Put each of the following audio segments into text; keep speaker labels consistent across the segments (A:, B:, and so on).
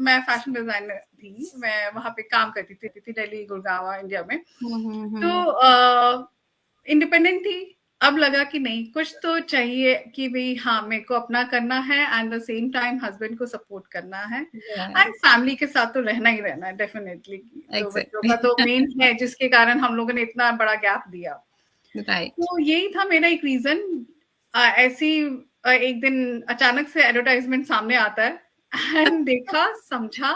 A: मैं fashion designer थी, मैं वहां पे काम करती थी दिल्ली, गुड़गांव, इंडिया में। तो इंडिपेंडेंट थी। अब लगा कि नहीं, कुछ तो चाहिए कि भाई हाँ, मेरे को अपना करना है and the same time husband को सपोर्ट करना है एंड फैमिली के साथ तो रहना ही रहना है डेफिनेटली। तो बच्चों का तो मेन है जिसके कारण हम लोगों ने इतना बड़ा गैप दिया। तो यही था मेरा एक रीजन। ऐसी एक दिन अचानक से एडवर्टाइजमेंट सामने आता है एंड देखा, समझा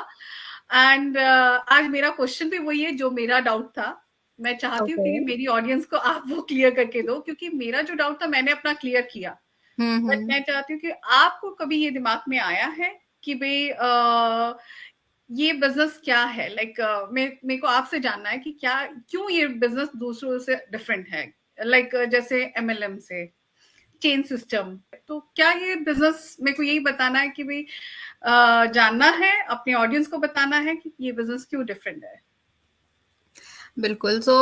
A: एंड आज मेरा क्वेश्चन भी वही है जो मेरा डाउट था। मैं चाहती हूँ कि मेरी ऑडियंस को आप वो क्लियर करके दो, क्योंकि मेरा जो डाउट था मैंने अपना क्लियर किया। बट मैं चाहती हूँ कि आपको कभी ये दिमाग में आया है कि भाई ये बिजनेस क्या है, लाइक मेरे को आपसे जानना है कि क्या, क्यों ये बिजनेस दूसरों से डिफरेंट है, लाइक जैसे MLM से चेन सिस्टम। तो क्या ये बिजनेस, मेरे को यही बताना है कि भाई जानना है, अपने ऑडियंस को बताना है कि ये बिजनेस क्यों डिफरेंट है।
B: बिल्कुल। सो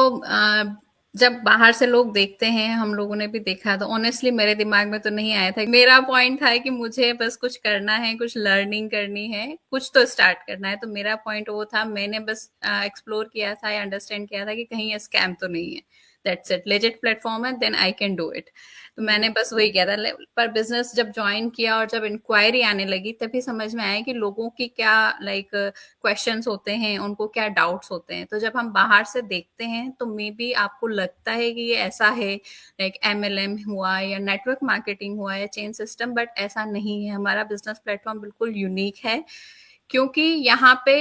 B: जब बाहर से लोग देखते हैं, हम लोगों ने भी देखा, तो ऑनेस्टली मेरे दिमाग में तो नहीं आया था। मेरा पॉइंट था कि मुझे बस कुछ करना है, कुछ लर्निंग करनी है, कुछ तो स्टार्ट करना है। तो मेरा पॉइंट वो था, मैंने बस एक्सप्लोर किया था या अंडरस्टैंड किया था कि कहीं ये स्कैम तो नहीं है। That's it. लेजिट प्लेटफॉर्म है, then I can do it. तो मैंने बस वही किया था। पर बिजनेस जब ज्वाइन किया और जब इंक्वायरी आने लगी, तभी समझ में आया कि लोगों की क्या क्वेश्चंस होते हैं, उनको क्या डाउट्स होते हैं। तो जब हम बाहर से देखते हैं तो मे बी आपको लगता है कि ये ऐसा है, लाइक MLM हुआ या नेटवर्क मार्केटिंग हुआ या चेन सिस्टम, बट ऐसा नहीं है। हमारा बिजनेस प्लेटफॉर्म बिल्कुल यूनिक है, क्योंकि यहाँ पे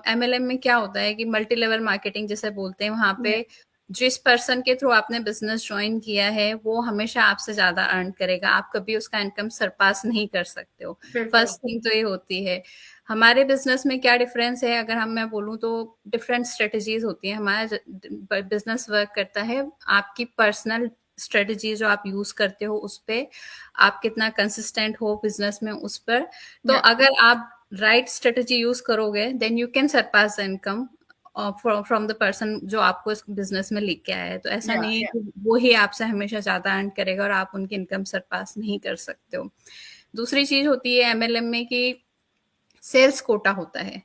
B: MLM में क्या होता है कि मल्टी लेवल मार्केटिंग जिसे बोलते हैं, वहां पे जिस पर्सन के थ्रू आपने बिजनेस ज्वाइन किया है वो हमेशा आपसे ज्यादा अर्न करेगा। आप कभी उसका इनकम सरपास नहीं कर सकते हो। फर्स्ट थिंग तो ये होती है। हमारे बिजनेस में क्या डिफरेंस है, अगर मैं बोलूँ तो डिफरेंट स्ट्रेटजीज होती है। हमारा बिजनेस वर्क करता है आपकी पर्सनल स्ट्रेटजी जो आप यूज करते हो उस पे, आप कितना कंसिस्टेंट हो बिजनेस में उस पर। तो अगर आप राइट स्ट्रेटजी यूज करोगे, then you can surpass the income from the person जो आपको इस बिजनेस में लेके आया है। तो ऐसा नहीं है कि वो ही आपसे हमेशा ज्यादा अर्न करेगा और आप उनकी इनकम सरपास नहीं कर सकते हो। दूसरी चीज होती है MLM में कि सेल्स कोटा होता है,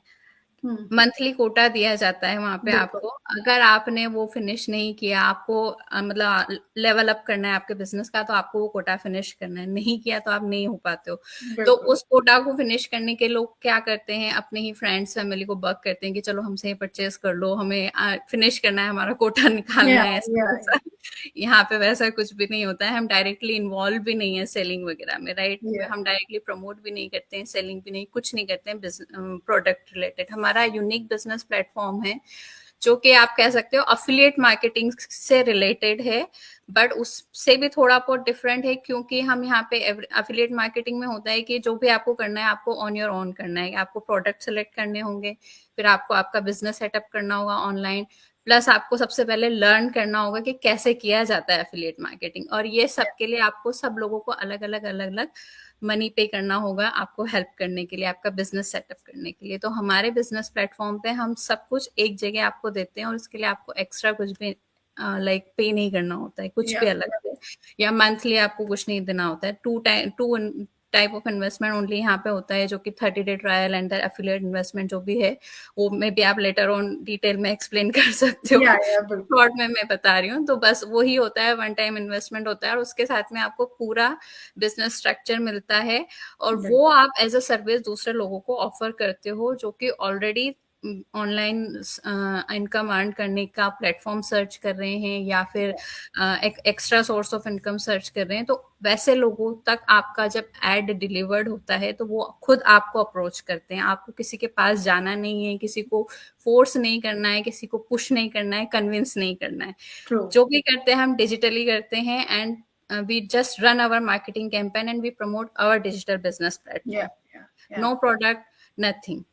B: मंथली कोटा दिया जाता है वहां पे आपको। अगर आपने वो फिनिश नहीं किया, आपको मतलब लेवल अप करना है आपके बिजनेस का, तो आपको वो कोटा फिनिश करना है। नहीं किया तो आप नहीं हो पाते हो। तो उस कोटा को फिनिश करने के लोग क्या करते हैं, अपने ही फ्रेंड्स फैमिली को बग करते हैं कि चलो हमसे ही परचेज कर लो, हमें फिनिश करना है, हमारा कोटा निकालना है। ऐसा यहाँ पे वैसा कुछ भी नहीं होता है। हम डायरेक्टली इन्वॉल्व भी नहीं है सेलिंग वगैरह में, राइट। हम डायरेक्टली प्रमोट भी नहीं करते हैं, सेलिंग भी नहीं, कुछ नहीं करते हैं प्रोडक्ट रिलेटेड। हमारा यूनिक बिजनेस प्लेटफॉर्म है जो कि आप कह सकते हो अफिलिएट मार्केटिंग से रिलेटेड है, बट उससे भी थोड़ा बहुत डिफरेंट है, क्योंकि हम यहाँ पे अफिलिएट मार्केटिंग में होता है कि जो भी आपको करना है, आपको ऑन योर ओन करना है। आपको प्रोडक्ट सेलेक्ट करने होंगे, फिर आपको आपका बिजनेस सेटअप करना होगा ऑनलाइन, प्लस आपको सबसे पहले लर्न करना होगा कि कैसे किया जाता है एफिलिएट मार्केटिंग। और ये सब के लिए आपको सब लोगों को अलग अलग मनी पे करना होगा, आपको हेल्प करने के लिए, आपका बिजनेस सेटअप करने के लिए। तो हमारे बिजनेस प्लेटफॉर्म पे हम सब कुछ एक जगह आपको देते हैं, और इसके लिए आपको एक्स्ट्रा कुछ भी पे नहीं करना होता है, कुछ भी अलग से, या मंथली आपको कुछ नहीं देना होता है। Two type of investment only यहाँ पे होता है, जो कि 30 day trial and affiliate investment जो भी है, वो में भी आप लेटर ऑन डिटेल में एक्सप्लेन कर सकते हो। शॉर्ट में मैं बता रही हूँ। तो बस वही होता है, वन टाइम इन्वेस्टमेंट होता है, और उसके साथ में आपको पूरा बिजनेस स्ट्रक्चर मिलता है, और वो आप एज अ सर्विस दूसरे लोगों को ऑफर करते हो जो कि ऑलरेडी ऑनलाइन इनकम अर्न करने का प्लेटफॉर्म सर्च कर रहे हैं, या फिर एक extra source of income search कर रहे हैं। तो वैसे लोगों तक आपका जब एड डिलीवर्ड होता है तो वो खुद आपको अप्रोच करते हैं। आपको किसी के पास जाना नहीं है, किसी को फोर्स नहीं करना है, किसी को पुश नहीं करना है, कन्विंस नहीं करना है। जो भी करते हैं हम डिजिटली करते हैं, and we just run our marketing campaign and we promote our digital business platform. No product, nothing.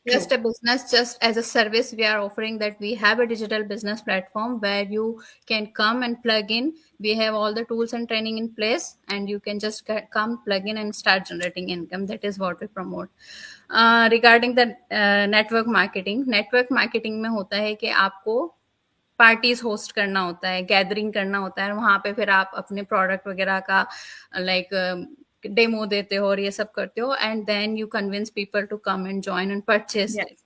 B: Just a business, just as a service we are offering that we have a digital business platform where you can come and plug in. We have all the tools and training in place, and you can just come, plug in and start generating income. That is what we promote. Regarding the network marketing में होता है कि आपको parties host करना होता है, gathering करना होता है, वहां पे फिर आप अपने प्रोडक्ट वगैरह का लाइक डेमो देते हो और ये सब करते हो, and then you convince people to come and join and purchase
A: Yeah.
B: It.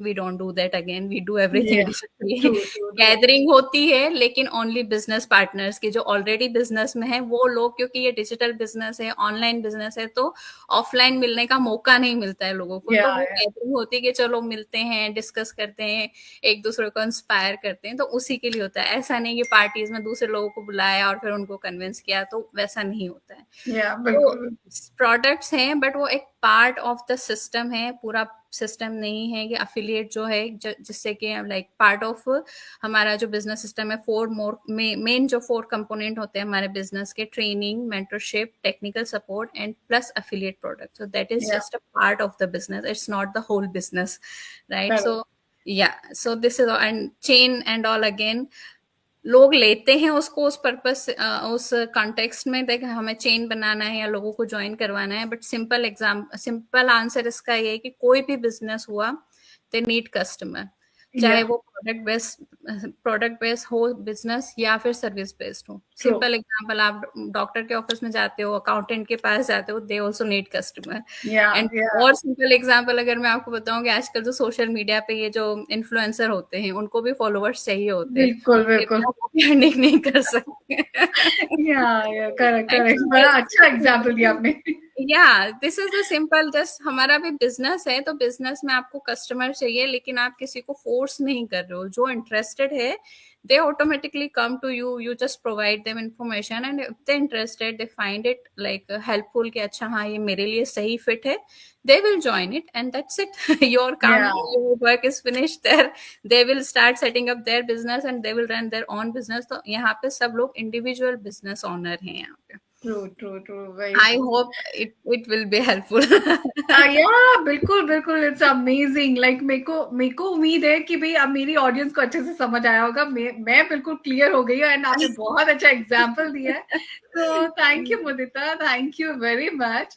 B: We don't do that again, we do everything
A: Yeah.
B: Digitally.
A: True, true, true.
B: Gathering होती है लेकिन ओनली बिजनेस पार्टनर्स की, जो ऑलरेडी बिजनेस में है वो लोग, क्योंकि ये डिजिटल बिजनेस है, ऑनलाइन बिजनेस है, तो ऑफलाइन मिलने का मौका नहीं मिलता है लोगों को, तो
A: Yeah,
B: वो
A: yeah.
B: गैदरिंग होती है कि चलो मिलते हैं, डिस्कस करते हैं, एक दूसरे को इंस्पायर करते हैं, तो उसी के लिए होता है। ऐसा नहीं कि पार्टीज में दूसरे लोगों को बुलाया और फिर उनको कन्विंस किया, तो वैसा नहीं होता है।
A: Yeah,
B: तो
A: बिल्कुल।
B: प्रोडक्ट्स हैं बट वो एक पार्ट ऑफ द सिस्टम है, पूरा सिस्टम नहीं है कि अफिलिएट जो है जिससे कि लाइक पार्ट ऑफ हमारा जो बिजनेस सिस्टम है, फोर मोर मेन जो फोर कंपोनेंट होते हैं हमारे बिजनेस के, training, mentorship, technical support and plus affiliate product, so that is
A: Yeah,
B: just a part of the business, it's not the whole business, right?
A: correct.
B: So yeah, so this is and chain and all, again लोग लेते हैं उसको उस purpose, उस context में, देख हमें chain बनाना है या लोगों को ज्वाइन करवाना है, बट सिंपल आंसर इसका ये है कि कोई भी बिजनेस हुआ, दे नीड कस्टमर, चाहे
A: Yeah,
B: वो प्रोडक्ट बेस्ड हो बिजनेस या फिर सर्विस बेस्ड हो।
A: true.
B: सिंपल एग्जांपल, आप डॉक्टर के ऑफिस में जाते हो, अकाउंटेंट के पास जाते हो, they also need customer.
A: Yeah,
B: and
A: yeah.
B: और सिंपल एग्जांपल अगर मैं आपको बताऊं कि आजकल जो सोशल मीडिया पे ये जो इन्फ्लुएंसर होते हैं, उनको भी फॉलोअर्स चाहिए होते हैं,
A: बिल्कुल,
B: ये
A: बिल्कुल।
B: बिना अर्निंग नहीं कर सकते।
A: या करेक्ट, करेक्ट।
B: Actually,
A: बड़ा अच्छा एग्जाम्पल दिया आपने।
B: या this is the simple, just हमारा भी बिजनेस है, तो बिजनेस में आपको कस्टमर चाहिए, लेकिन आप किसी को फोर्स नहीं कर रहे हो, जो इंटरेस्टेड है they automatically come to you, you just provide them information, and if they're interested, they find it like helpful कि अच्छा हाँ ये मेरे लिए सही fit है, they will join it and that's it। your काम,
A: या
B: your work is finished there, they will start setting up their business and they will run their own business। तो यहाँ पे सब लोग individual business owner हैं यहाँ पे।
A: True, true, true, very
B: I
A: true.
B: hope it will be helpful।
A: या बिल्कुल, बिल्कुल, इट्स अमेजिंग। लाइक मेरे को उम्मीद है कि भाई अब मेरी ऑडियंस को अच्छे से समझ आया होगा। मैं बिल्कुल क्लियर हो गई हूँ एंड आपने बहुत अच्छा एग्जाम्पल दिया है। तो thank you Mudita, thank you very much.